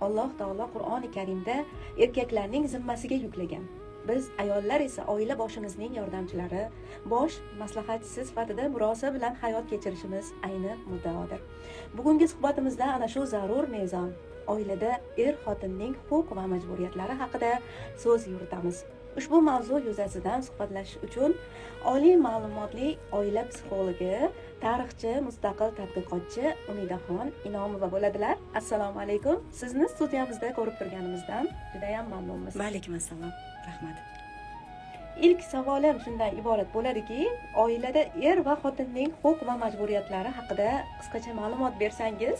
Alloh taolo Qur'oni Karimda erkaklarning zimmasiga yuklagan. Biz ayollar esa oila boshimizning yordamchilari, bosh maslahatchisi sifatida murosa bilan hayot kechirishimiz ayni muddaodir. Bugungi suhbatimizda ana shu zarur mezon, oilada xotinning huquq va majburiyatlari haqida so'z yuritamiz. Ushbu mavzu yuzasidan suhbatlashish uchun oliy ma'lumotli oila psixologi, tarixchi, mustaqil tadqiqotchi Umidaxon Inomova bo'ladilar. Assalomu alaykum. Sizni studiyamizda ko'rib turganimizdan juda ham mamnunmiz. Va alaykum assalom. Rahmat. Ilk savolim shundan iborat bo'ladiki, oilada va xotinning huquq va majburiyatlari haqida qisqacha ma'lumot bersangiz,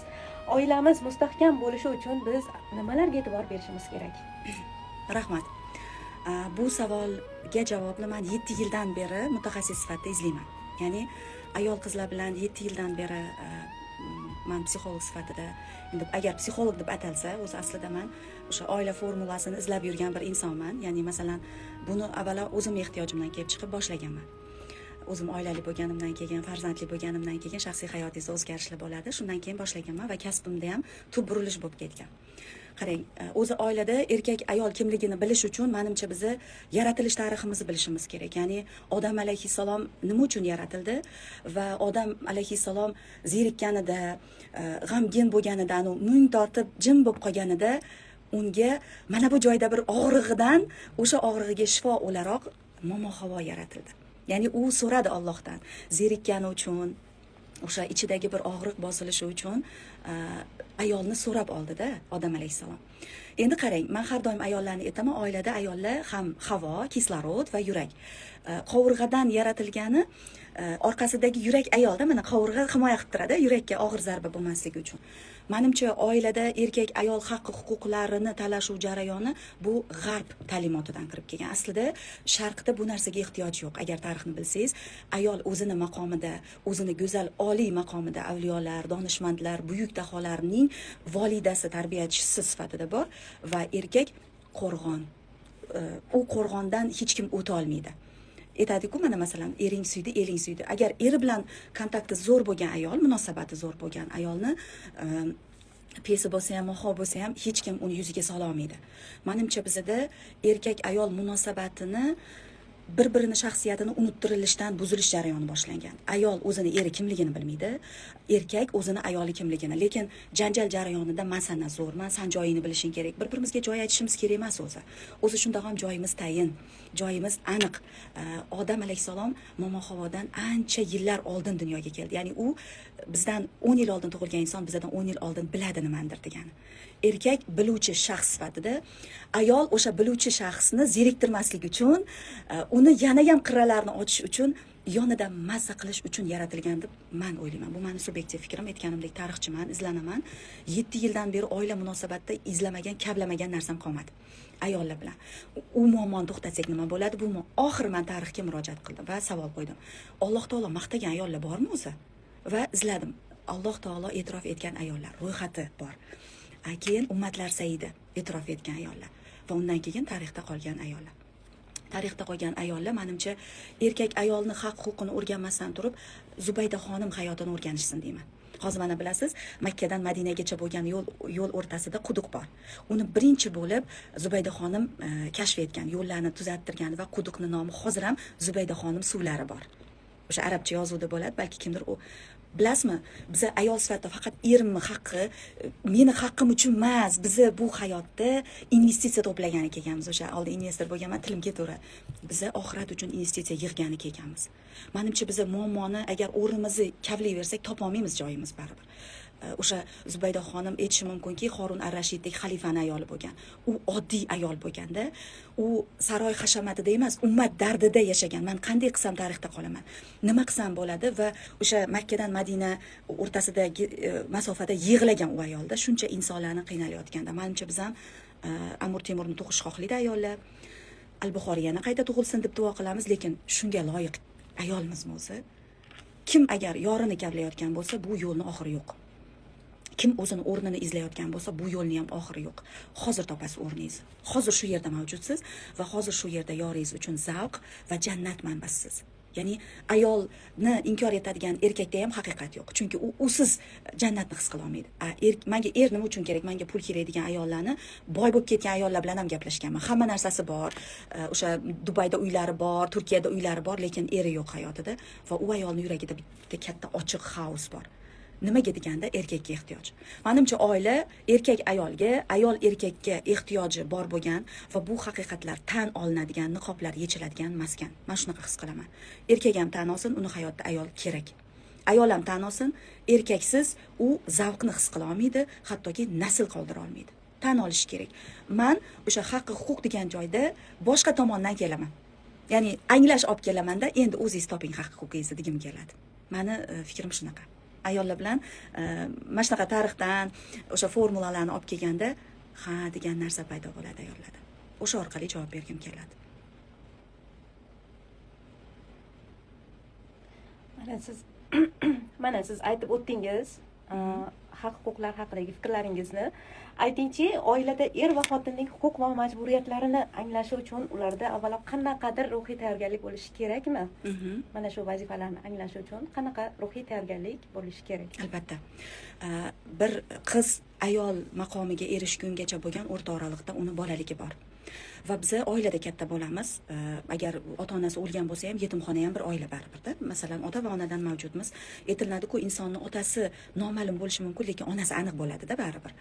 oilamiz mustahkam bo'lishi uchun biz nimalarga e'tibor berishimiz kerak? Rahmat. Bu savolga javobni men 7 yildan beri mutaxassis sifatida izlayman. Ya'ni ayol qizlar bilan 7 yildan beri men psixolog sifatida, endi agar psixolog deb atalsa, o'zi aslida men o'sha oila formulasini izlab yurgan bir insonman. Ya'ni masalan, buni avvalo o'zim ehtiyojimdan kelib chiqib boshlaganman. O'zim oilali bo'lganimdan keyin, farzandli bo'lganimdan keyin shaxsiy hayotingizda o'zgarishlar bo'ladi. Shundan keyin boshlaganman va kasbimda ham tub burilish bo'lib ketgan. Qarang, o'zi oilada erkak ayol kimligini bilish uchun menimcha bizni yaratilish tariximizni bilishimiz kerak. Ya'ni Odam alayhissalom nima uchun yaratildi va Odam alayhissalom zerikkanida, g'amgin bo'lganida, mung tortib jim bo'lib qolganida unga mana bu joyda bir og'rig'idan, o'sha og'rig'iga shifo o'laroq momo Havo yaratildi. Ya'ni u so'radi Allohdan, zerikkani uchun, o'sha ichidagi bir og'riq bosilishi uchun ayolni so'rab oldida Odam alayhissalom. Endi qarang, men har doim ayollarni aytaman, oilada ayollar ham havo, kislorod va yurak. Qovurg'adan yaratilgani orqasidagi yurak ayolda, mana qovurg'a himoya qilib turadi, yurakka og'ir zarba bo'lmasligi uchun. Menimcha oilada erkak ayol haqqi huquqlarini talashuv jarayoni bu g'arb ta'limotidan kirib kelgan. Aslida sharqda bu narsaga ehtiyoj yo'q. Agar tarixni bilsangiz, ayol o'zini maqomida, o'zini go'zal oliy maqomida avliyolar, donishmandlar, buyuk daholarning volidasi, tarbiyachisi sifatida bor va erkak qo'rg'on. U qo'rg'ondan hech kim o'ta olmaydi. Aytadi-ku, mana masalan, ering suydi, eling suydi. Agar eri bilan kontakti zo'r bo'lgan ayol, munosabati zo'r bo'lgan ayolni pesi bo'lsa ham, moho bo'lsa ham hech kim uni yuziga sola olmaydi. Menimcha bizda erkak ayol munosabatini bir-birini shaxsiyatini unuttirilishdan buzilish jarayoni boshlangan. Ayol o'zini eri kimligini bilmaydi, erkak o'zini ayoli kimligini. Lekin janjal jarayonida men sendan zo'rman, sen joyingni bilishing kerak. Bir-birimizga joy aytishimiz kerak emas o'zi. O'zi shunda ham joyimiz tayin, joyimiz aniq. Odam alayhissalom momo Havodan ancha yillar oldin dunyoga keldi. Ya'ni u bizdan 10 yil oldin tug'ilgan inson bizdan 10 yil oldin biladi nimadir degani. Erkak biluvchi shaxs sifatida, ayol o'sha biluvchi shaxsni zeriktirmaslik uchun, uni yana ham qirralarini ochish uchun, yonida mazza qilish uchun yaratilgan deb men o'ylayman. Bu mening subyektiv fikrim. Aytganimdek, tarixchiman, izlanaman. 7 yildan beri oila munosabatida izlamagan, kablamagan narsam qolmadi. Ayollar bilan u muammoni to'xtatsak nima bo'ladi? Bu oxir men tarixga murojaat qildim va savol qo'ydim. Alloh taolo maqtagan ayollar bormi o'zi? Va izladim. Alloh taolo e'tirof etgan ayollar ro'yxati bor. Keyin ummatlar sayyidi e'tirof etgan ayollar va undan keyin tarixda qolgan ayollar. Tarixda qolgan ayollar menimcha erkak ayolni haq huquqini o'rganmasdan turib, Zubayda xonim hayotini o'rganishsin deyman. Hozir mana bilasiz, Makkadan Madinagacha bo'lgan yo'l o'rtasida quduq bor. Uni birinchi bo'lib Zubayda xonim kashf etgan, yo'llarni tuzattirgan va quduqning nomi hozir ham Zubayda xonim suvlari bor. O'sha arabcha yozuvda bo'ladi, balki kimdir u. Bilasizmi, biz ayol sifatida faqat erimni haqqi, meni haqqim uchun emas, biz bu hayotda investitsiya to'plagan ekanmiz. O'sha oldin investor bo'lganman, tilim ketaveradi. Biz oxirat uchun investitsiya yig'gan ekanmiz. Menimcha biz muammoni agar o'rnimizni kavlayversak, topa olmaymiz joyimiz baribir. O'sha Zubayda xonim aytishi mumkinki, Horun ar-Rashiddek xalifani ayoli bo'lgan. U oddiy ayol bo'lganda, u saroy hashamatida emas, ummat dardida yashagan. Men qanday qilsam tarixda qolaman? Nima qilsam bo'ladi? Va o'sha Makkadan Madina o'rtasidagi masofada yig'lagan u ayolda shuncha insonlarni qiynalayotganda. Menimcha biz ham Amir Temurni tug'ish xohlaydi ayollar. Al-Buxoriyani qayta tug'ilsin deb duo qilamiz, lekin shunga loyiq ayolmizmi o'zi? Kim agar yorini kavlayotgan bo'lsa, bu yo'lning oxiri yo'q. Kim o'zini o'rnini izlayotgan bo'lsa, bu yo'lning ham oxiri yo'q. Hozir topasiz o'rningizni. Hozir shu yerda mavjudsiz va hozir shu yerda yoringiz uchun zavq va jannat manbasisiz. Ya'ni ayolni inkor etadigan erkakda ham haqiqat yo'q. Chunki u usiz jannatni his qila olmaydi. Menga nima uchun kerak? Menga pul kerak degan ayollarni boy bo'lib ketgan ayollar bilan ham gaplashganman. Hamma narsasi bor. O'sha Dubayda uylari bor, Turkiyada uylari bor, lekin eri yo'q hayotida va u ayolning yuragida bitta katta ochiq xaos bor. Nimaga deganda erkakka ehtiyoj. Menimcha oila erkak ayolga, ayol erkakka ehtiyoji bor bo'lgan va bu haqiqatlar tan olinadigan, niqoblar yechiladigan maskan. Men shunaqa his qilaman. Erkak ham tan olsin, uni hayotda ayol kerak. Ayol ham tan olsin, erkaksiz u zavqni his qila olmaydi, hattoki nasl qoldira olmaydi. Tan olish kerak. Men o'sha haq huquq degan joyda boshqa tomondan kelaman. Ya'ni anglash olib kelamanda, endi o'zingiz toping haq huquqingizni degim keladi. Meni fikrim shunaqa. Ayollar bilan mana shunaqa tarixdan o'sha formulalarni olib kelganda ha degan narsa paydo bo'ladi ayollarda. O'sha orqali javob bergim keladi. Mana siz aytib o'tdingiz haq huquqlar haqidagi fikrlaringizni. Aytingchi, oilada er va xotinning huquq va majburiyatlarini anglashi uchun ularda avvalo qanaqadir ruhiy tayyorgarlik bo'lishi kerakmi? Mana shu vazifalarni anglashi uchun qanaqa ruhiy tayyorgarlik bo'lishi kerak? Albatta. Bir qiz ayol maqomiga erishgungacha bo'lgan o'rta oralikda uni bolaligi bor. Va biz oilada katta bo'lamiz. Agar ota-onasi o'lgan bo'lsa ham yetimxona ham bir oila baribir-da. Masalan, ota va onadan mavjudmiz. Aytiladiki, insonning otasi noma'lum bo'lishi mumkin, lekin onasi aniq bo'ladi-da baribir.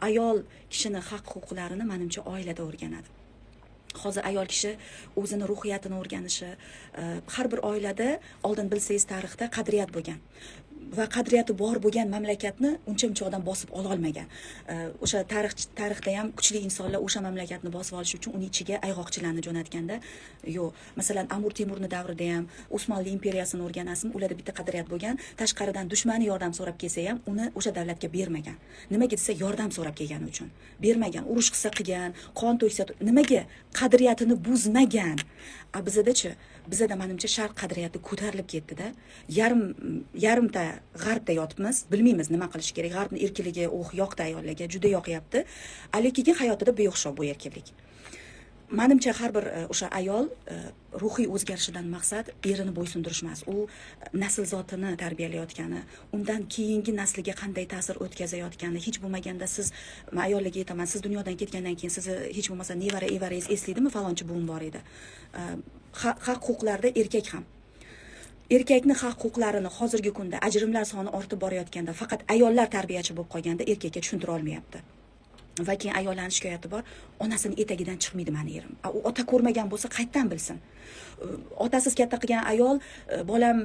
Ayol kishining haq-huquqlarini menimcha oilada o'rganadi. Hozir ayol kishi o'zini ruhiyatini o'rganishi, har bir oilada oldin bilsangiz tarixda qadriyat bo'lgan. Va qadriyati bor bo'lgan mamlakatni uncha-muncha odam bosib ola olmagan. O'sha tarixda ham kuchli insonlar o'sha mamlakatni bosib olish uchun uning ichiga ayg'oqchilarni jo'natganda, yo'q. Masalan, Amur Temurning davrida ham Osmonli imperiyasini o'rganasizmi, ularda bitta qadriyat bo'lgan. Tashqaridan dushmani yordam so'rab kelsa ham, uni o'sha davlatga bermagan. Nimaga desa, yordam so'rab kelgani uchun. Bermagan, urush qilsa qilgan, qon to'ksa, nimaga? Qadriyatini buzmagan. Bizada-chi, bizada menimcha sharq qadriyati ko'tarilib ketdi-da. Yarimta g'arbda yotibmiz, bilmaymiz nima qilish kerak. G'arbning erkinligi yoqdi ayollarga, juda yoqyapti. Lekin hayotida beo'xshov bu erkinlik. Menimcha har bir o'sha ayol ruhiy o'zgarishidan maqsad erini bo'ysundirish emas. U nasl zotini tarbiyalayotgani, undan keyingi nasliga qanday ta'sir o'tkazayotgani, hech bo'lmaganda siz ayollarga aytaman, siz dunyodan ketgandan keyin sizni hech bo'lmasa nevara-evarangiz eslaydimi, falonchi buvim bor edi. Haq huquqlarda erkak ham. Erkakni haq huquqlarini hozirgi kunda ajrimlar soni ortib borayotganda, faqat ayollar tarbiyachi bo'lib qolganda erkakka tushuntira olmayapti. Va keyin ayollarning shikoyati bor, onasini etagidan chiqmaydi meni erim. U ota ko'rmagan bo'lsa qayerdan bilsin? Otasiz katta qilgan ayol, bolam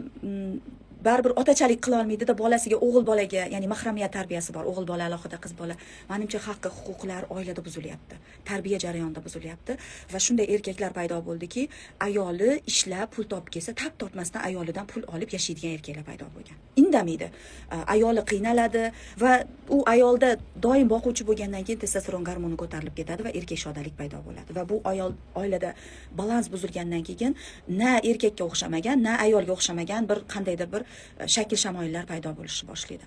baribir otachalik qila olmaydi-da, bolasiga o'g'il bolaga, ya'ni mahramiyat tarbiyasi bor, o'g'il bola alohida, qiz bola. Menimcha haqqi, huquqlar oilada buzilyapti. Tarbiya jarayonida buzilyapti va shunday erkaklar paydo bo'ldiki, ayoli ishlab pul topib kelsa, tap tortmasdan ayolidan pul olib yashaydigan erkaklar paydo bo'lgan. Indamaydi. Ayoli qiynaladi va u ayolda doim boquvchi bo'lgandan keyin testosteron gormoni ko'tarilib ketadi va erkak shodalik paydo bo'ladi. Va bu ayol oilada balans buzilgandan keyin na erkakka o'xshamagan, na ayolga o'xshamagan bir qandaydir bir shakl shamoyillar paydo bo'lishni boshlaydi.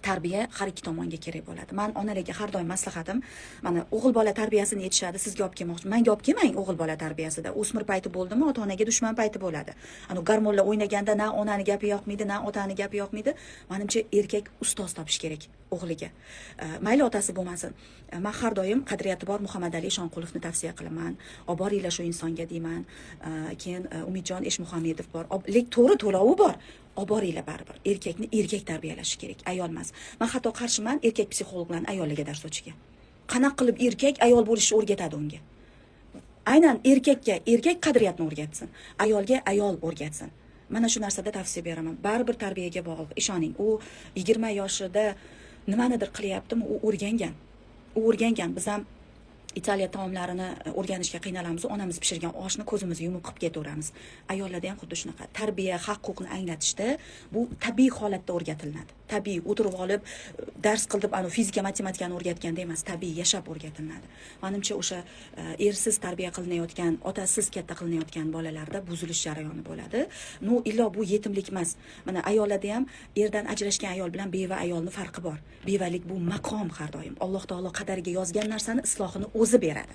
Tarbiya har ikki tomonga kerak bo'ladi. Men onalarga har doim maslahatim, mana o'g'il bola tarbiyasini aytishadi, sizga olib kelmoqchi. Menga olib kelmang o'g'il bola tarbiyasida. O'smir payti bo'ldimi, ota-onaga dushman payti bo'ladi. Ana gormonlar o'ynaganda na onani gapi yoqmaydi, na otani gapi yoqmaydi. Menimcha erkak ustoz topish kerak o'g'liga. Mayli otasi bo'lmasin. Men har doim qadriyati bor Muhammad Ali Shonqulovni tavsiya qilaman. Olib boringlar shu insonga deyman. Keyin Umidjon Eshmuhammedov bor. Lek to'g'ri to'lovi bor. Olib boringlar baribir. Erkakni erkak tarbiyalashi kerak, ayol emas. Men hatto qarshiman erkak psixologlarni ayollarga dars o'tishiga. Qanaqa qilib erkak ayol bo'lishni o'rgatadi unga. Aynan erkakka erkak qadriyatni o'rgatsin, ayolga ayol o'rgatsin. Mana shu narsada tavsiya beraman. Baribir tarbiyaga bog'liq. Ishoning, u 20 yoshida nimanidir qilyaptimi, u o'rgangan. Biz ham Italiya taomlarini o'rganishga qiynalamiz. Onamiz pishirgan oshni ko'zimizni yumib qilib ketaveramiz. Ayollarda ham xuddi shunaqa. Tarbiya, haq huquqni anglatishda bu tabiiy holatda o'rgatiladi. Tabiiy o'tirib olib dars qilib, fizika, matematikani o'rgatganda emas, tabiiy yashab o'rgatiladi. Menimcha o'sha ersiz tarbiya qilinayotgan, otasiz katta qilinayotgan bolalarda buzilish jarayoni bo'ladi. Illo bu yetimlik emas. Mana ayollarda ham erdan ajrashgan ayol bilan beva ayolning farqi bor. Bevalik bu maqom har doim. Alloh taolo qadariga yozgan narsani islohini o'zi beradi.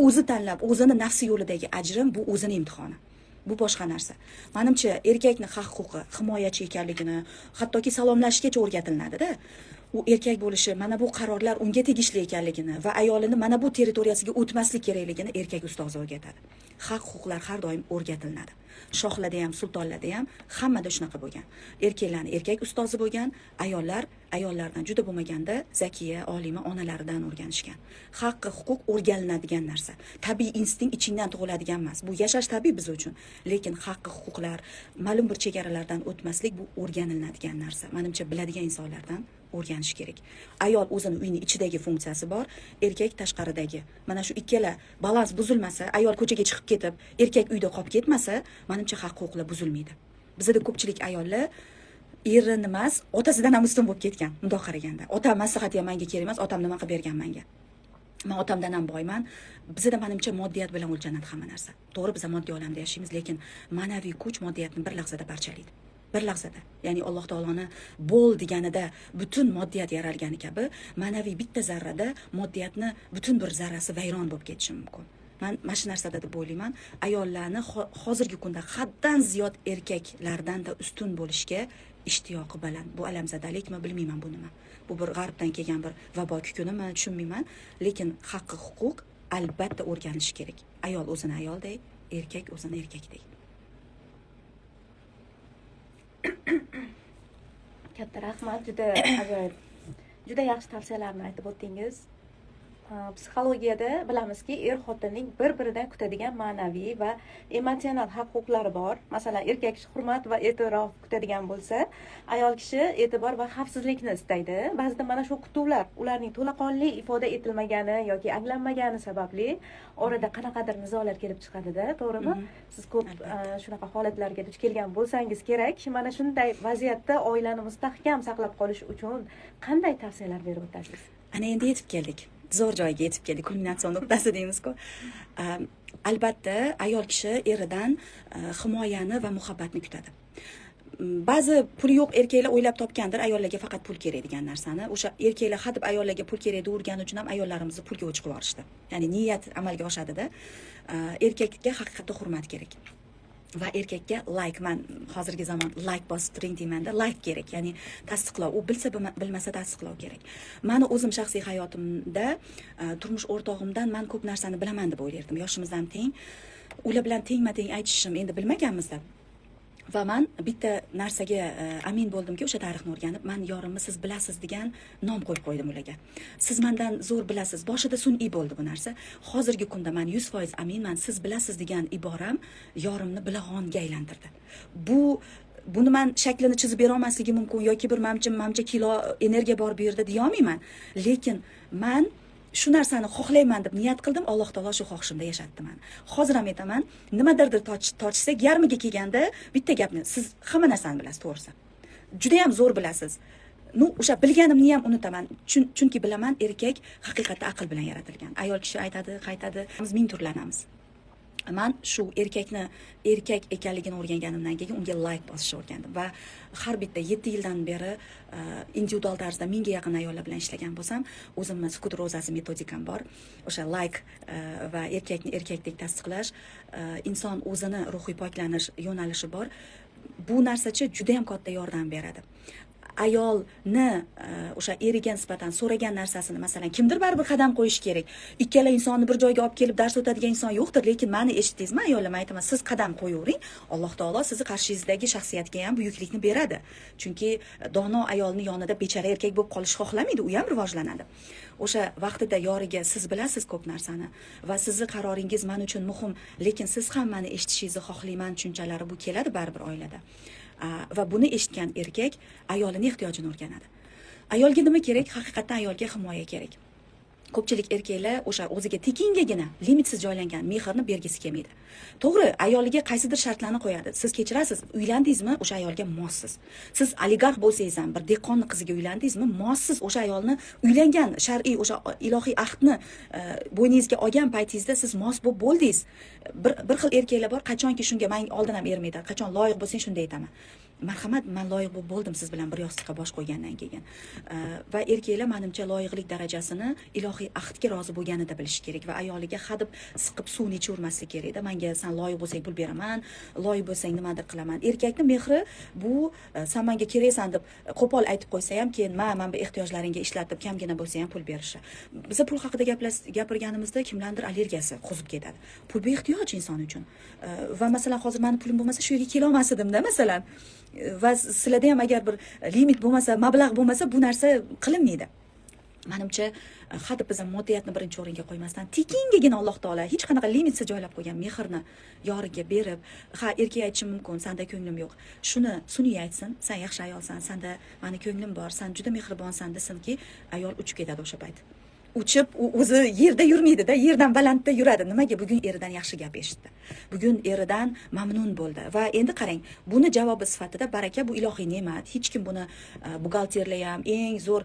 O'zi tanlab, o'zini nafsi yo'lidagi ajrim bu o'zini imtihoni. bu boshqa narsa. Menimcha erkakni haq huquqi, himoyachi ekanligini, hattoki salomlashgacha o'rgatiladi-da. U erkak bo'lishi, mana bu qarorlar unga tegishli ekanligini va ayolini mana bu territoriyasiga o'tmaslik kerakligini erkak ustozi o'rgatadi. Haq huquqlar har doim o'rgatiladi. Shohlarda ham, sultonlarda ham hammada shunaqa bo'lgan. Erkaklarni erkak ustozi bo'lgan, ayollardan juda bo'lmaganda zakiya, olima onalaridan o'rganishgan. Haqqi, huquq o'rganiladigan narsa. Tabiiy instinkt ichingdan tug'iladigan emas. Bu yashash tabiiy biz uchun. Lekin haqqi, huquqlar, ma'lum bir chegaralardan o'tmaslik bu o'rganiladigan narsa. Menimcha biladigan insonlardan o'rganish kerak. Ayol o'zini uyning ichidagi funksiyasi bor, erkak tashqaridagi. Mana shu ikkala balans buzilmasa, ayol ko'chaga chiqib ketib, erkak uyda qolib ketmasa, menimcha haq huquqlar buzilmaydi. Bizda ko'pchilik ayollar erini emas, otasidan ham ustun bo'lib ketgan, bundoq qaraganda. Otam maslahati ham menga kerak emas, otam nima qilib bergan menga. Men otamdan ham boyman. Bizda menimcha moddiyat bilan o'lchanadi hamma narsa. To'g'ri, biz moddiy olamda yashaymiz, lekin ma'naviy kuch moddiyatni bir lahzada parchalaydi. Bir lahzada. Ya'ni Alloh taoloni bo'l deganida butun moddiyat yaralgani kabi, ma'naviy bitta zarrada moddiyatni butun bir zarrasi vayron bo'lib ketishi mumkin. Men mana shu narsada deb o'ylayman, ayollarni hozirgi kunda haddan ziyod erkaklardan da ustun bo'lishga ishtiyoqi baland. Bu alamzadalikmi, bilmayman bu nima. Bu bir g'arbdan kelgan bir vabo kukunimi, tushunmayman, lekin haqqi huquq albatta o'rganish kerak. Ayol o'zini ayoldek, erkak o'zini erkakdek. Katta rahmat, juda ajoyib. Juda yaxshi tavsiyalarni aytib o'tdingiz. Psixologiyada bilamizki, xotinning bir-biridan kutadigan ma'naviy va emotsional haq-huquqlari bor. Masalan, erkak kishi hurmat va e'tirof kutadigan bo'lsa, ayol kishi e'tibor va xavfsizlikni istaydi. Ba'zida mana shu kutuvlar ularning to'laqonli ifoda etilmagani yoki anglanmagani sababli orada qanaqadir nizolar kelib chiqadi-da, to'g'rimi? Siz ko'p shunaqa holatlarga duch kelgan bo'lsangiz kerak. Mana shunday vaziyatda oilani mustahkam saqlab qolish uchun qanday tavsiyalar berib o'tasiz? Ana endi yetib keldik. Zo'r joyga yetib keldik, kulminatsion nuqtasi deymiz-ku. Albatta, ayol kishi eridan himoyani va muhabbatni kutadi. Ba'zi puli yo'q erkaklar o'ylab topgandir, ayollarga faqat pul kerak degan narsani. O'sha erkaklar hadeb ayollarga pul kerak deb urgani uchun ham ayollarimizni pulga o'chib yuborishdi. Ya'ni niyat amalga oshadi-da. Erkakga haqiqatda hurmat kerak. Va erkakka like, man hozirgi zamon like bosib turing deymanda, like kerak, ya'ni tasdiqlov. U bilsa bilmasa tasdiqlov kerak. Meni o'zim shaxsiy hayotimda turmush o'rtog'imdan men ko'p narsani bilaman deb o'ylardim. Yoshimiz ham teng. Ular bilan tengma-teng aytishim endi bilmaganmizda. Va men bitta narsaga amin bo'ldimki, o'sha tarixni o'rganib, men yorimni siz bilasiz degan nom qo'yib qo'ydim ularga. Siz mendan zo'r bilasiz. Boshida sun'iy bo'ldi bu narsa. Hozirgi kunda men 100% aminman, siz bilasiz degan iboram yorimni bilag'onga aylantirdi. Buni men shaklini chizib bera olmasligim mumkin yoki bir mamcha kilo energiya bor bu yerda deya olmayman. Lekin men shu narsani xohlayman deb niyat qildim, Alloh taolo shu xohishimda yashatdi meni. Hozir ham aytaman, nimadirdir tortishsak, yarmiga kelganda bitta gapni, siz hamma narsani bilasiz, to'g'risi. Juda ham zo'r bilasiz. O'sha bilganimni ham unutaman. Chunki bilaman, erkak haqiqatda aql bilan yaratilgan. Ayol kishi aytadi, qaytadi, biz ming turlanamiz. Men shu erkak ekanligini o'rganganimdan keyin unga like bosishni o'rgandim va har bitta 7 yildan beri individual tarzda 1000 ga yaqin ayollar bilan ishlagan bo'lsam, o'zimning sukut rozasi metodikam bor. O'sha like va erkakni erkakdek tasdiqlash, inson o'zini ruhiy poklanish yo'nalishi bor. Bu narsachi juda ham katta yordam beradi. Ayolni o'sha eriga nisbatan so'ragan narsasini, masalan, kimdir baribir qadam qo'yish kerak. Ikkala insonni bir joyga olib kelib dars o'tadigan inson yo'qdir, lekin meni eshitdingizmi, ayollarga aytaman, siz qadam qo'yavering, Alloh taolo sizni qarshingizdagi shaxsiyatga ham buyuklikni beradi. Chunki dono ayolning yonida bechara erkak bo'lib qolish xohlamaydi, u ham rivojlanadi. O'sha vaqtida yoriga siz bilasiz ko'p narsani va sizning qaroringiz men uchun muhim, lekin siz ham meni eshitishingizni xohlayman tushunchalari bu keladi baribir oilada. Va buni eshitgan erkak ayolining ehtiyojini o'rganadi. Ayolga nima kerak? Haqiqatdan ayolga himoya kerak. Ko'pchilik erkaklar o'sha o'ziga tekingagina limitsiz joylangan mehrni bergisi kelmaydi. To'g'ri, ayoliga qaysidir shartlarni qo'yadi. Siz kechirasiz, uylandingizmi, o'sha ayolga mossiz. Siz oligarx bo'lsangiz ham, bir dehqonning qiziga uylandingizmi, mossiz o'sha ayolni uylangan shar'iy o'sha ilohiy ahdni bo'yningizga olgan paytingizda siz mos bo'lib bo'ldingiz. Bir xil erkaklar bor, qachonki shunga men oldin ham ermaydi. Qachon loyiq bo'lsang shunday aytaman. marhamat, man loyiq bo'ldim siz bilan bir yostiqqa bosh qo'ygandan keyin. Va erkaklar menimcha loyiqlik darajasini ilohiy ahdga rozi bo'lganida bilish kerak va ayoliga hadeb siqib suvni ichavermaslik kerakda. Menga sen loyiq bo'lsang pul beraman, loyiq bo'lsang nimadir qilaman. Erkakning mehri bu sen menga keraksan deb qo'pol aytib qo'ysa ham, keyin men bu ehtiyojlaringga ishlatib kamgina bo'lsa ham pul berishi. Biz pul haqida gapirganimizda kimlardir allergiyasi qo'zib ketadi. Pul beehtiyoj inson uchun. Va masalan hozir meni pulim bo'lmasa shu yerga kela olmasdimda masalan. Va sizlarda ham agar bir limit bo'lmasa, mablag' bo'lmasa bu narsa qilinmaydi. Menimcha hadeb biz ham moddiyatni birinchi o'ringa qo'ymasdan tekingagina Alloh taolo hech qanaqa limitsiz joylab qo'ygan mehrni yoriga berib, ha erkak aytishi mumkin, senda ko'nglim yo'q. Shuni sun'iy aytsin, sen yaxshi ayolsan, senda meni ko'nglim bor, sen juda mehribonsan desinki, ayol uchib ketadi o'sha payt. Uchib, u o'zi yerda yurmaydi-da, yerdan balandda yuradi. Nimaga? Bugun eridan yaxshi gap eshitdi. Bugun eridan mamnun bo'ldi. Va endi qarang, buni javobi sifatida baraka bu ilohiy ne'mat. Hech kim buni buxgalterlar ham, eng zo'r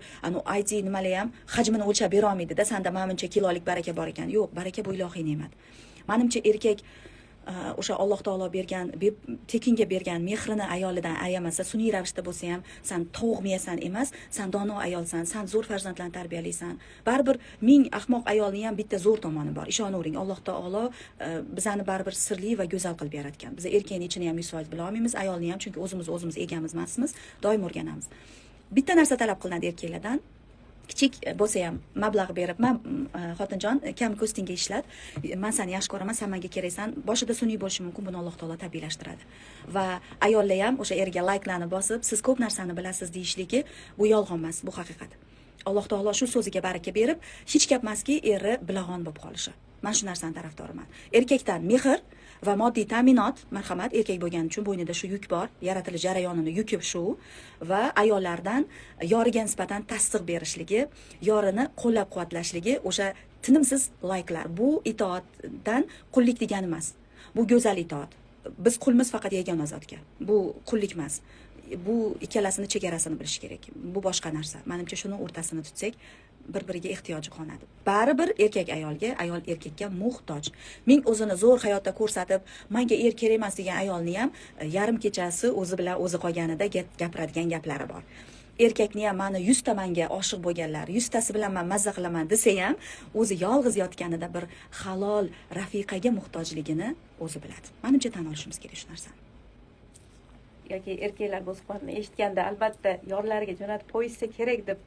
IT nimalar ham hajmini o'lchab bera olmaydi-da. Senda menimcha kilolik baraka bor ekan. Yo'q, baraka bu ilohiy ne'mat. Menimcha erkak o'sha Alloh taolo bergan, tekinga bergan mehrini ayolidan ayamasa, sun'iy ravishda bo'lsa ham, sen tovuq miyasan emas, sen dono ayolsan, sen zo'r farzandlarni tarbiyalaysan. Baribir ming ahmoq ayolning ham bitta zo'r tomoni bor. Ishonavering, Alloh taolo bizani baribir sirli va go'zal qilib yaratgan. Biz erkakning ichini ham 100% bila olmaymiz, ayolni ham, chunki o'zimiz egamiz emasmiz, doim o'rganamiz. Bitta narsa talab qilinadi erkaklardan. Kichik bo'lsa ham mablag' berib, men xotinjon kam kostingga ishlat, men seni yaxshi ko'raman, sen menga keraksan. Boshida sun'iy bo'lishi mumkin, buni Alloh taolo tabiiylashtiradi. Va ayollar ham o'sha erga layklarni bosib, siz ko'p narsani bilasiz deyishligi bu yolg'on emas, bu haqiqat. Alloh taolo shu so'ziga baraka berib, hech gap emaski, eri bilag'on bo'lib qolishi. Men shu narsani tarafdoriman. Erkakdan mehr va moddiy ta'minot, marhamat, erkak bo'lgani uchun bo'ynida shu yuk bor, yaratilish jarayonini yuki shu va ayollardan yoriga nisbatan tasdiq berishligi, yorini qo'llab-quvvatlashligi, o'sha tinimsiz layklar. Bu itoatdan qullik degani emas. Bu go'zal itoat. Biz qulmiz faqat yagona zotga. Bu qullik emas. Bu ikkalasini chegarasini bilish kerak. Bu boshqa narsa. Menimcha shuni o'rtasini tutsak, bir-biriga ehtiyoji qoladi. Baribir erkak ayolga, ayol erkakka muhtoj. Ming o'zini zo'r hayotda ko'rsatib, menga er kerak emas degan ayolni ham yarim kechasi o'zi bilan o'zi qolganida gapiradigan gaplari bor. Erkakni ham meni 100 ta menga oshiq bo'lganlar, 100 tasi bilan men mazza qilaman desa ham, o'zi yolg'iz yotganida bir halol rafiqaga muhtojligini o'zi biladi. Menimcha tan olishimiz kerak shu narsani. Yoki erkaklar bu suhbatni eshitganda albatta yorlariga jo'natib qo'yishsa kerak deb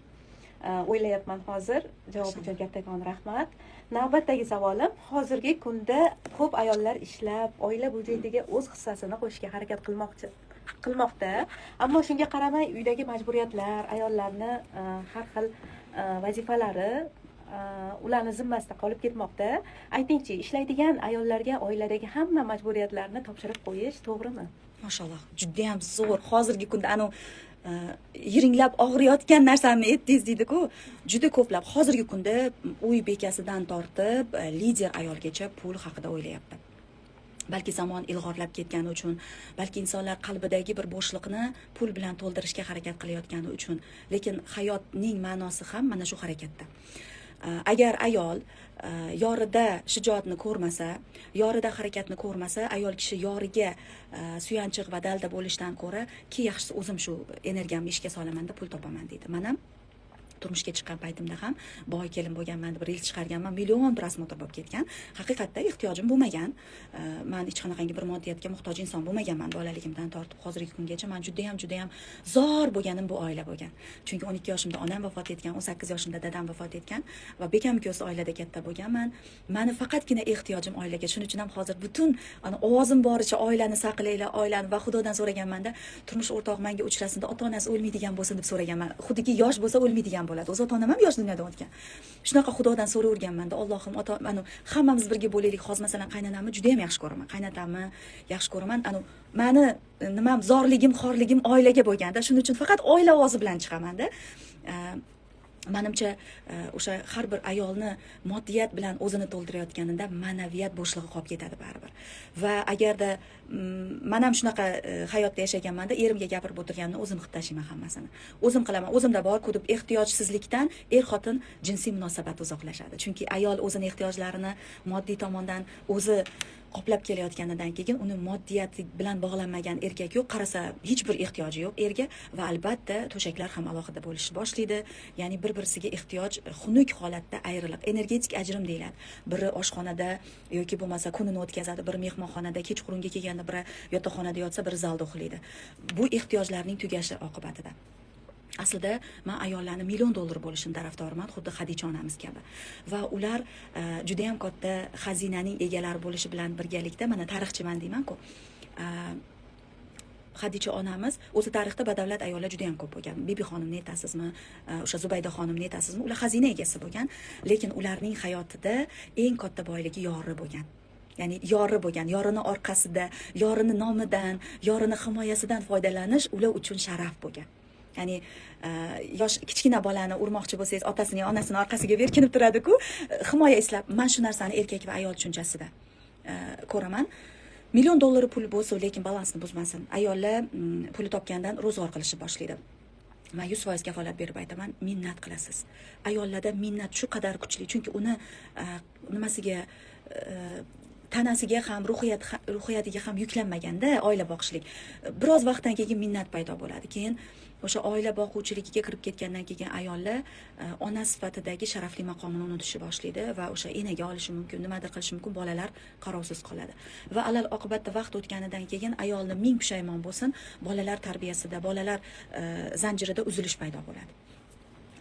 o'ylayapman hozir. Javob uchun kattakon rahmat. Navbatdagi savolim, hozirgi kunda ko'p ayollar ishlab, oila byudjetiga o'z hissasini qo'shishga harakat qilmoqda. Ammo shunga qaramay uydagi majburiyatlar, ayollarni har xil vazifalari ularni zimmasida qolib ketmoqda. Aytingchi, ishlaydigan ayollarga oiladagi hamma majburiyatlarni topshirib qo'yish to'g'rimi? Mashalloh, juda ham zo'r. Hozirgi kunda yiringlab og'riyotgan narsamni aytdingiz deydi-ku, juda ko'plab hozirgi kunda uy bekasidan tortib lider ayolgacha pul haqida o'ylayapti. Balki zamon ilg'orlab ketgani uchun, balki insonlar qalbidagi bir bo'shliqni pul bilan to'ldirishga harakat qilayotgani uchun, lekin hayotning ma'nosi ham mana shu harakatda. Agar ayol yorida shijoatni ko'rmasa, yorida harakatni ko'rmasa, ayol kishi yoriga suyanchiq va dalda bo'lishdan ko'ra, ki yaxshisi o'zim shu energiyamni ishga solaman deb pul topaman deydi. Men ham turmushga chiqqan paytimda ham boy kelin bo'lganman, bir yil chiqarganman, million prosmotr bo'lib ketgan. Haqiqatda ehtiyojim bo'lmagan. Men hech qanaqangi bir moddiyatga muhtoj inson bo'lmaganman bolaligimdan tortib hozirgi kungacha. Men juda ham zor bo'lganim bu oila bo'lgan. Chunki 12 yoshimda onam vafot etgan, 18 yoshimda dadam vafot etgan va bekam ko'z oilada katta bo'lganman. Meni faqatgina ehtiyojim oilaga. Shuning uchun ham hozir butun ovozim boricha oilani saqlaylar, oilani va Xudodan so'raganmanda, turmush o'rtog'i menga uchrasinda ota-onasi o'lmaydigan bo'lsin deb so'raganman. Xudiki yosh bo'lsa o'lmaydigan bo'ladi. O'z ota-onam ham yosh dunyodan o'tgan. Shunaqa Xudodan so'raverganman-da, Allohim, hammamiz birga bo'laylik. Hozir masalan qaynonamni juda ham yaxshi ko'raman. Qaynotamni yaxshi ko'raman. Meni nimam zorligim, xorligim oilaga bo'lganda, shuning uchun faqat oila ovozi bilan chiqaman-da. Menimcha o'sha har bir ayolni moddiyat bilan o'zini to'ldirayotganida ma'naviyat bo'shlig'i qolib ketadi baribir. Va agarda men ham shunaqa hayotda yashaganmanda, erimga gapirib o'tirganimda o'zim xitashayman hammasini. O'zim qilaman, o'zimda bor-ku deb ehtiyojsizlikdan er-xotin jinsiy munosabat uzoqlashadi. Chunki ayol o'zini ehtiyojlarini moddiy tomondan o'zi qoplab kelayotganidan keyin uni moddiyati bilan bog'lanmagan erkak yo'q, qarasa hech bir ehtiyoji yo'q erga va albatta to'shaklar ham alohida bo'lishni boshlaydi. Ya'ni bir-birisiga ehtiyoj xunuk holatda ayriliq, energetik ajrim deyiladi. Biri oshxonada yoki bo'lmasa kunini o'tkazadi, biri mehmonxonada, kechqurunga kelganda biri yotoqxonada yotsa, biri zalda uxlaydi. Bu ehtiyojlarning tugashi oqibatida. Aslida men ayollarni $1 million bo'lishini tarafdoriman, xuddi Xadicha onamiz kabi. Va ular juda ham katta xazinaning egalari bo'lishi bilan birgalikda, mana tarixchiman deyman-ku. Xadicha onamiz o'zi tarixda badavlat ayollar juda ham ko'p bo'lgan. Bibi xonimni aytasizmi, o'sha Zubayda xonimni aytasizmi? Ular xazina egasi bo'lgan, lekin ularning hayotida eng katta boyligi yori bo'lgan. Ya'ni yori bo'lgan, yorini orqasida, yorini nomidan, yorini himoyasidan foydalanish ular uchun sharaf bo'lgan. Ya'ni yosh kichkina bolani urmoqchi bo'lsangiz, otasining, onasining orqasiga berkinib turadi-ku, himoya islab. Men shu narsani erkak va ayol tushunchasida ko'raman. $1 million pul bo'lsa, lekin balansni buzmasin. Ayollar puli topgandan ro'zg'or qilishni boshlaydi. Men 100% kafolat berib aytaman, minnat qilasiz. Ayollarda minnat shu qadar kuchli, chunki uni nimasiga tanasiga ham, ruhiyatiga ham yuklanmaganda oila boqishlik. Biroz vaqtdan keyin minnat paydo bo'ladi. Keyin o'sha oila boquvchiligiga kirib ketgandan keyin ayollar ona sifatidagi sharafli maqomini unutishni boshlaydi va o'sha enaga olishi mumkin, nimadir qilishi mumkin, bolalar qarovsiz qoladi. Va alal oqibatda vaqt o'tganidan keyin ayolni ming pushaymon bo'lsin, bolalar tarbiyasida, bolalar zanjirida uzilish paydo bo'ladi.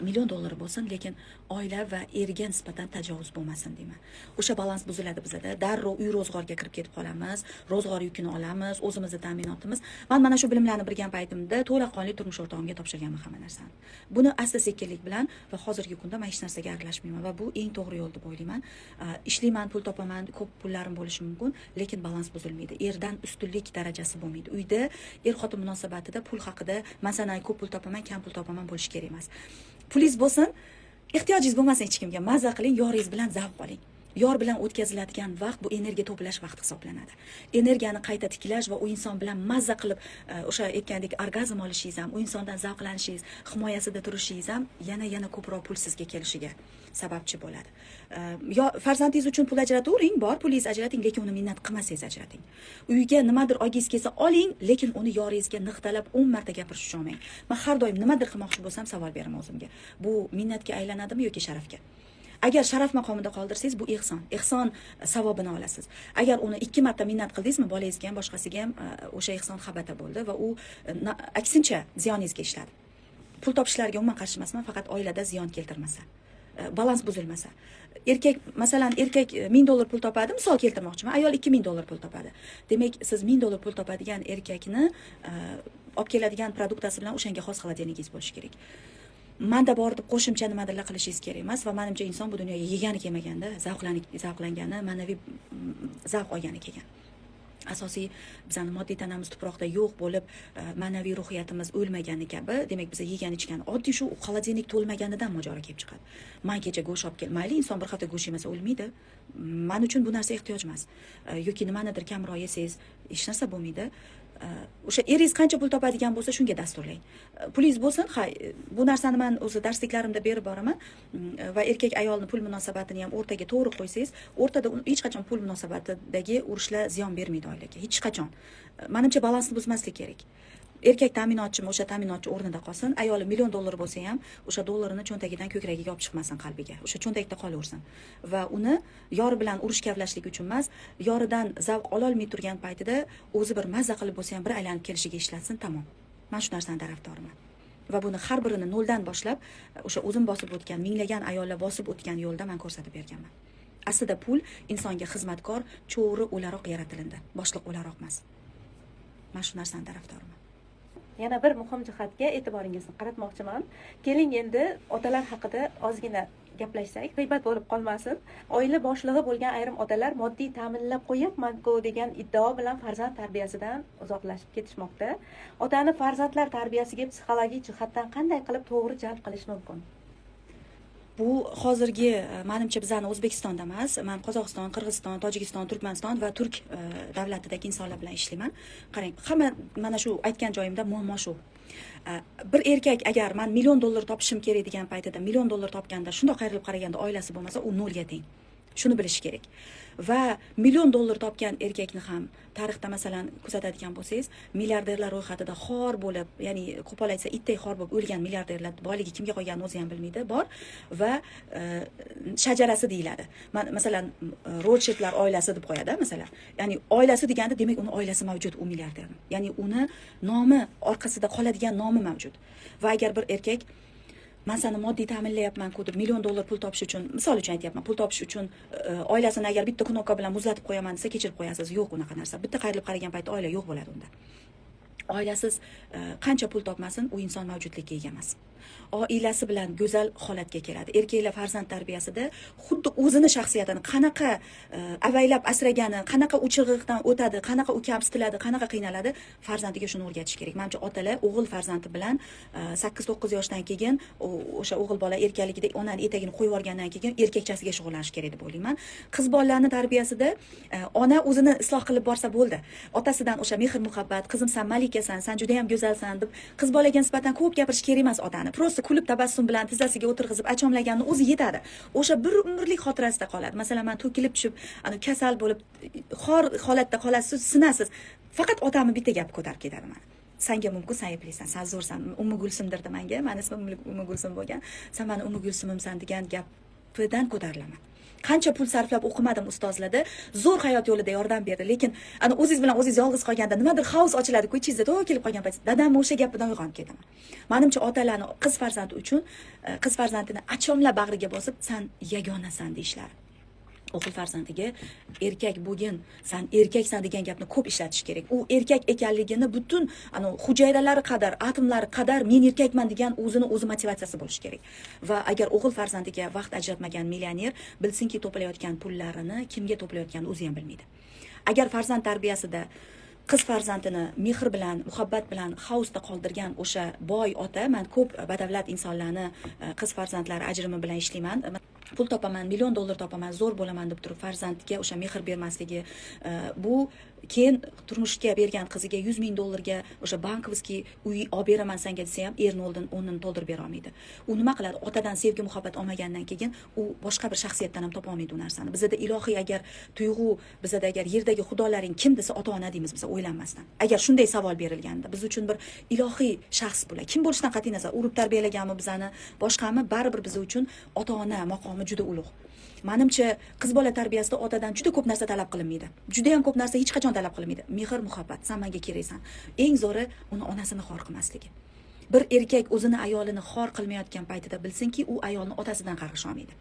$1 million bo'lsin, lekin oila va erga nisbatan tajovuz bo'lmasin deyman. O'sha balans buziladi bizda. Darrov uy ro'zg'orga kirib ketib qolamiz, ro'zg'or yukini olamiz, o'zimizni ta'minotimiz. Men mana shu bilimlarni bilgan paytimda to'laqonli turmush o'rtog'imga topshirganman hamma narsani. Buni asta-sekinlik bilan va hozirgi kunda men hech narsaga aralashmayman va bu eng to'g'ri yo'l deb o'ylayman. Ishlayman, pul topaman, ko'p pullarim bo'lishi mumkin, lekin balans buzilmaydi. Erdan ustunlik darajasi bo'lmaydi. Uyda er-xotin munosabatida pul haqida masalan ko'p pul topaman, kam pul topaman bo'lish kerak emas. Pulingiz bo'lsin, ehtiyojingiz bo'lmasin hech kimga, maza qiling, yoringiz bilan zavq oling. Yor bilan o'tkaziladigan vaqt bu energiya to'plash vaqti hisoblanadi. Energiyani qayta tiklash va u inson bilan maza qilib o'sha aytgandek orgazm olishingiz ham, u insondan zavqlanishingiz, himoyasida turishingiz ham yana ko'proq pul sizga kelishiga sababchi bo'ladi. Yo farzandingiz uchun pul ajratavering, bor pulingiz ajrating, lekin uni minnat qilmasangiz ajrating. Uyga nimadir olgingiz kelsa oling, lekin uni yoringizga niqtalab 10 marta gapirishni olmang. Men har doim nimadir qilmoqchi bo'lsam savol beraman o'zimga. Bu minnatga aylanadimi yoki sharafga? Agar sharaf maqomida qoldirsangiz, bu ehson savobini olasiz. Agar uni 2 marta minnat qildingizmi, bolangizga ham, boshqasiga ham o'sha ehson habata bo'ldi va u aksincha ziyoningizga ishladi. Pul topishlarga umuman qarshi emasman, faqat oilada ziyon keltirmasa, balans buzilmasa. Masalan, erkak $1 million pul topadi, misol keltirmoqchiman, ayol $2 million pul topadi. Demak, siz $1 million pul topadigan erkakni olib keladigan produktasi bilan o'shanga xos xolodilnigingiz bo'lishi kerak. Manda bor deb qo'shimcha nimadirlar qilishingiz kerak emas va menimcha inson bu dunyoga yegani kelmaganda, zavqlangani, ma'naviy zavq olgani kelgan. Asosiy bizning moddiy tanamiz tuproqda yo'q bo'lib, ma'naviy ruhiyatimiz o'lmagani kabi, demak biz yegan ichgan oddiy shu xolodilnik to'lmaganidan mojaro kelib chiqadi. Men kecha go'sht olib kelmayli, inson bir hafta go'sht yemasa o'lmaydi. Men uchun bu narsa ehtiyoj emas. Yoki nimanidir kamroq yesangiz, hech narsa bo'lmaydi. O'sha eringiz qancha pul topadigan bo'lsa shunga dasturlang. Pulingiz bo'lsin, bu narsani men o'zi darsliklarimda berib boraman va erkak ayolni pul munosabatini ham o'rtaga to'g'ri qo'ysangiz, o'rtada hech qachon pul munosabatidagi urushlar ziyon bermaydi oilaga. Hech qachon. Menimcha balansni buzmaslik kerak. Erkak ta'minotchimi, o'sha ta'minotchi o'rnida qolsin, ayoli $1 million bo'lsa ham, o'sha dollarini cho'ntagidan ko'kragiga olib chiqmasin qalbiga. O'sha cho'ntakda qolaversin. Va uni yor bilan urush kavlashlik uchun emas, yoridan zavq ola olmay turgan paytida o'zi bir mazza qilib bo'lsa ham bir aylanib kelishiga ishlatsin, tamom. Men shu narsani tarafdoriman. Va buni har birini noldan boshlab, o'sha o'zim bosib o'tgan, minglagan ayollar bosib o'tgan yo'lda men ko'rsatib berganman. Aslida pul insonga xizmatkor, cho'ri o'laroq yaratilindi, boshliq o'laroq emas. Men shu narsani tarafdoriman. Yana bir muhim jihatga e'tiboringizni qaratmoqchiman. Keling endi otalar haqida ozgina gaplashsak, g'iybat bo'lib qolmasin. Oila boshlig'i bo'lgan ayrim otalar moddiy ta'minlab qo'yapman-ku degan iddao bilan farzand tarbiyasidan uzoqlashib ketishmoqda. Otani farzandlar tarbiyasiga psixologik jihatdan qanday qilib to'g'ri jalb qilish mumkin? Bu hozirgi menimcha bizning O'zbekistonda emas, men Qozog'iston, Qirg'iziston, Tojikiston, Turkmaniston va turk davlatidagi insonlar bilan ishlayman. Qarang, hamma mana shu aytgan joyimda muammo shu. Bir erkak agar men $1 million topishim kerak degan paytida $1 million topganda shundoq qayrilib qaraganda oilasi bo'lmasa, u nolga teng. Shuni bilish kerak. Va million dollar topgan erkakni ham tarixda masalan kuzatadigan bo'lsangiz, milliarderlar ro'yxatida xor bo'lib, ya'ni qo'pol aytsa itday xor bo'lib o'lgan milliarderlar boyligi kimga qolganini o'zi ham bilmaydi, bor va shajarasi deyiladi. Masalan, Rothschildlar oilasi deb qo'yadi, masalan. Ya'ni oilasi deganda demak uni oilasi mavjud, u milliarderni. Ya'ni uni nomi orqasida qoladigan nomi mavjud. Va agar bir erkak man seni moddiy ta'minlayapman-ku deb million dollar pul topish uchun, misol uchun aytyapman, pul topish uchun oilasini agar bitta knopka bilan muzlatib qo'yaman desa, kechirib qo'yasiz. Yo'q unaqa narsa. Bitta qayrilib qaragan paytda oila yo'q bo'ladi unda. Oilasiz qancha pul topmasin, u inson mavjudlikka ega emas. Oilasi bilan go'zal holatga keladi. Erkaklar farzand tarbiyasida xuddi o'zini shaxsiyatini qanaqa avaylab asragani, qanaqa uchig'iqdan o'tadi, qanaqa u kamsitiladi, qanaqa qiynaladi, farzandiga shuni o'rgatish kerak. Menimcha otalar o'g'il farzandi bilan 8-9 yoshdan keyin o'sha o'g'il bola erkaligida onani etagini qo'yib yuborgandan keyin erkakchasiga shug'ullanish kerak deb o'ylayman. Qiz bolalarni tarbiyasida ona o'zini isloh qilib borsa bo'ldi. Otasidan o'sha mehr muhabbat, qizim san malikasan, san juda ham go'zalsan deb qiz bolaga nisbatan ko'p gapirish kerak emas otani. Prosta kulib tabassum bilan tizzasiga o'tirg'izib achomlaganni o'zi yetadi. O'sha bir umrlik xotirasida qoladi. Masalan, men to'kilib tushib, kasal bo'lib, xor holatda qolasiz, sinasiz. Faqat otamni bitta gap ko'tarib ketadi mana. Senga mumkin, sen ayblisan, sen zo'rsan. Ummi Gulsumdirdi menga. Meni ismim Ummi Gulsum bo'lgan. Sen meni Ummi Gulsumimsan degan gapdan ko'tarilaman. Qancha pul sarflab o'qimadim ustozlarda, zo'r hayot yo'lida yordam berdi, lekin o'zingiz bilan o'zingiz yolg'iz qolganda nimadir xavf ochiladi, ko'chingizda to'g'ri kelib qolgan payt dadam o'sha gapidan uyg'onib ketaman. Menimcha otalarni qiz farzandi uchun qiz farzandini achomlab bag'riga bosib, sen yagonasan deyishlari. O'g'il farzandiga erkak bo'lgin, sen erkaksan degan gapni ko'p ishlatish kerak. U erkak ekanligini butun hujayralari qadar, atomlari qadar men erkakman degan o'zi motivatsiyasi bo'lishi kerak. Va agar o'g'il farzandiga vaqt ajratmagan millioner bilsinki, to'playotgan pullarini kimga to'playotganini o'zi ham bilmaydi. Agar farzand tarbiyasida qiz farzandini mehr bilan, muhabbat bilan xavfda qoldirgan o'sha boy ota, men ko'p badavlat insonlarni qiz farzandlari ajrimi bilan ishlayman. Pul topaman, million dollar topaman, zo'r bo'laman deb turib farzandga o'sha mehr bermasligi, bu keyin turmushga bergan qiziga 100 ming dollarga o'sha bankovskiy uy olib beraman senga desa ham erni o'rnini to'ldirib bera olmaydi. U nima qiladi? Otadan sevgi muhabbat olmagandan keyin u boshqa bir shaxsiyatdan ham topa olmaydi u narsani. Bizda ilohiy agar tuyg'u, bizda agar yerdagi xudolaring kim desa ota-ona deymiz biz o'ylanmasdan. Agar shunday savol berilganda, biz uchun bir ilohiy shaxs bular. Kim bo'lishidan qat'iy nazar, urib tarbiyalaganmi bizani, boshqami, baribir biz uchun ota-ona maqomi juda ulug'. Menimcha qiz bola tarbiyasida otadan juda ko'p narsa talab qilinmaydi. Juda ham ko'p narsa hech qachon talab qilinmaydi. Mehr, muhabbat, sen menga keraksan. Eng zo'ri uni onasini xor qilmasligi. Bir erkak o'zini ayolini xor qilmayotgan paytida bilsinki, u ayolni otasidan qarg'ish olmaydi.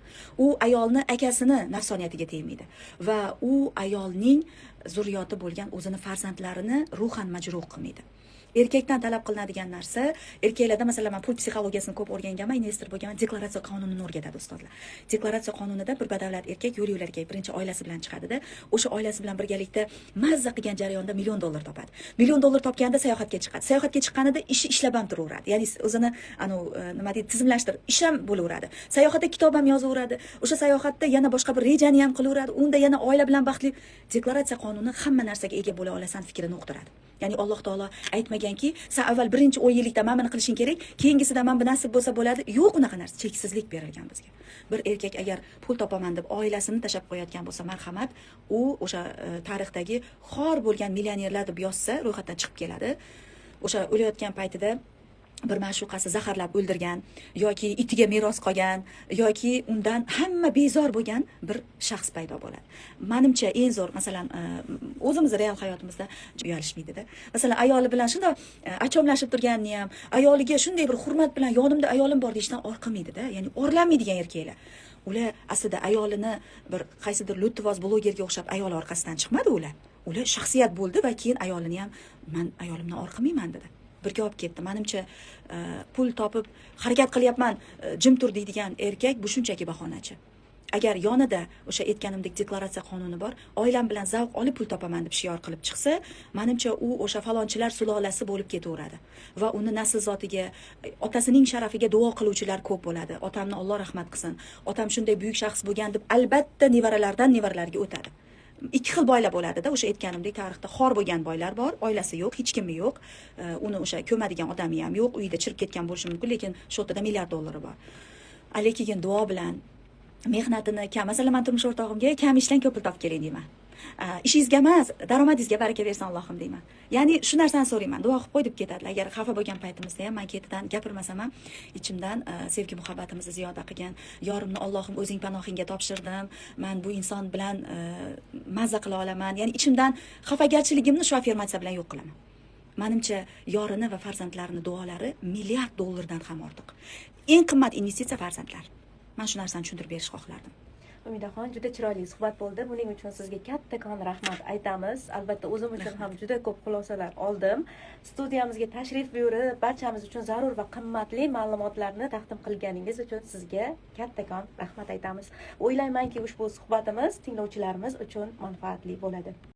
U ayolni akasini nafsoniyatiga tegmaydi va u ayolning zurriyoti bo'lgan o'zini farzandlarini ruhan majruh qilmaydi. Erkakdan talab qilinadigan narsa, erkaklarda masalan men pul psixologiyasini ko'p o'rganganman, investor bo'lganman, deklaratsiya qonunini o'rgatadi ustozlar. Deklaratsiya qonunida bir badavlat erkak yo'l erkak birinchi oilasi bilan chiqadida, o'sha oilasi bilan birgalikda mazza qilgan jarayonda million dollar topadi. Million dollar topganda sayohatga chiqadi. Sayohatga chiqqanida ishi ishlab ham turaveradi. Ya'ni o'zini nima deydi, tizimlashtirib, ish ham bo'laveradi. Sayohatda kitob ham yozaveradi. O'sha sayohatda yana boshqa bir rejani ham qilaveradi. Unda yana oila bilan baxtli. Deklaratsiya qonuni hamma narsaga ega bo'la olasan fikrini uqtiradi. Ya'ni Alloh taolo aytmaganki, sen avval birinchi 10 yillikda mana buni qilishing kerak, keyingisida mana bu nasib bo'lsa bo'ladi. Yo'q unaqa narsa, cheksizlik berilgan bizga. Bir erkak agar pul topaman deb oilasini tashlab qo'yayotgan bo'lsa, marhamat, u o'sha tarixdagi xor bo'lgan millionerlar deb yozsa, ro'yxatdan chiqib keladi. O'sha o'layotgan paytida bir ma'shuqasi zaharlab o'ldirgan yoki itiga meros qolgan yoki undan hamma bezor bo'lgan bir shaxs paydo bo'ladi. Menimcha eng zo'r, masalan, o'zimiz real hayotimizda uyalishmaydida. Masalan, ayoli bilan shunday achomlashib turganini ham, ayoliga shunday bir hurmat bilan yonimda ayolim bor deyishdan orqamaydida. Ya'ni orlanmaydigan erkaklar. Ular aslida ayolini bir qaysidir lutvoz blogerga o'xshab ayol orqasidan chiqmadi ular. Ular shaxsiyat bo'ldi va keyin ayolini ham men ayolimdan orqamayman dedi. Birga olib ketdi. Menimcha pul topib harakat qilyapman, jim tur deydigan erkak bu shunchaki bahonachi. Agar yonida o'sha aytganimdek deklaratsiya qonuni bor, oilam bilan zavq olib pul topaman deb shior qilib chiqsa, menimcha u o'sha falonchilar sulolasi bo'lib ketaveradi va uni nasl zotiga, otasining sharafiga duo qiluvchilar ko'p bo'ladi. Otamni Alloh rahmat qilsin. Otam shunday buyuk shaxs bo'lgan deb albatta nevaralardan nevaralariga o'tadi. Ikki xil boylar bo'ladi-da, o'sha aytganimdek tarixda xor bo'lgan boylar bor, oilasi yo'q, hech kimi yo'q, uni o'sha ko'madigan odami ham yo'q, uyida chirib ketgan bo'lishi mumkin, lekin shu yerda milliard dollari bor. Lekin duo bilan mehnatini kam, masalan man turmush o'rtog'imga kam ishlang ko'p pul topib keling deyman. Ishingizga emas, daromadingizga baraka bersin Allohim deyman. Ya'ni shu narsani so'rayman, duo qilib qo'y deb ketadilar. Agar xafa bo'lgan paytimizda ham men ketidan gapirmasam ham ichimdan sevgi muhabbatimizni ziyoda qilgan yorimni Allohim o'zing panohingga topshirdim. Men bu inson bilan mazza qila olaman. Ya'ni ichimdan xafagarchiligimni shu affirmatsiya bilan yo'q qilaman. Menimcha yorini va farzandlarini duolari milliard dollardan ham ortiq. Eng qimmat investitsiya farzandlar. Men shu narsani tushuntirib berishni xohlardim. Umidaxon, juda chiroyli suhbat bo'ldi. Buning uchun sizga kattakon rahmat aytamiz. Albatta o'zim uchun ham juda ko'p xulosalar oldim. Studiyamizga tashrif buyurib, barchamiz uchun zarur va qimmatli ma'lumotlarni taqdim qilganingiz uchun sizga kattakon rahmat aytamiz. O'ylaymanki, ushbu suhbatimiz tinglovchilarimiz uchun manfaatli bo'ladi.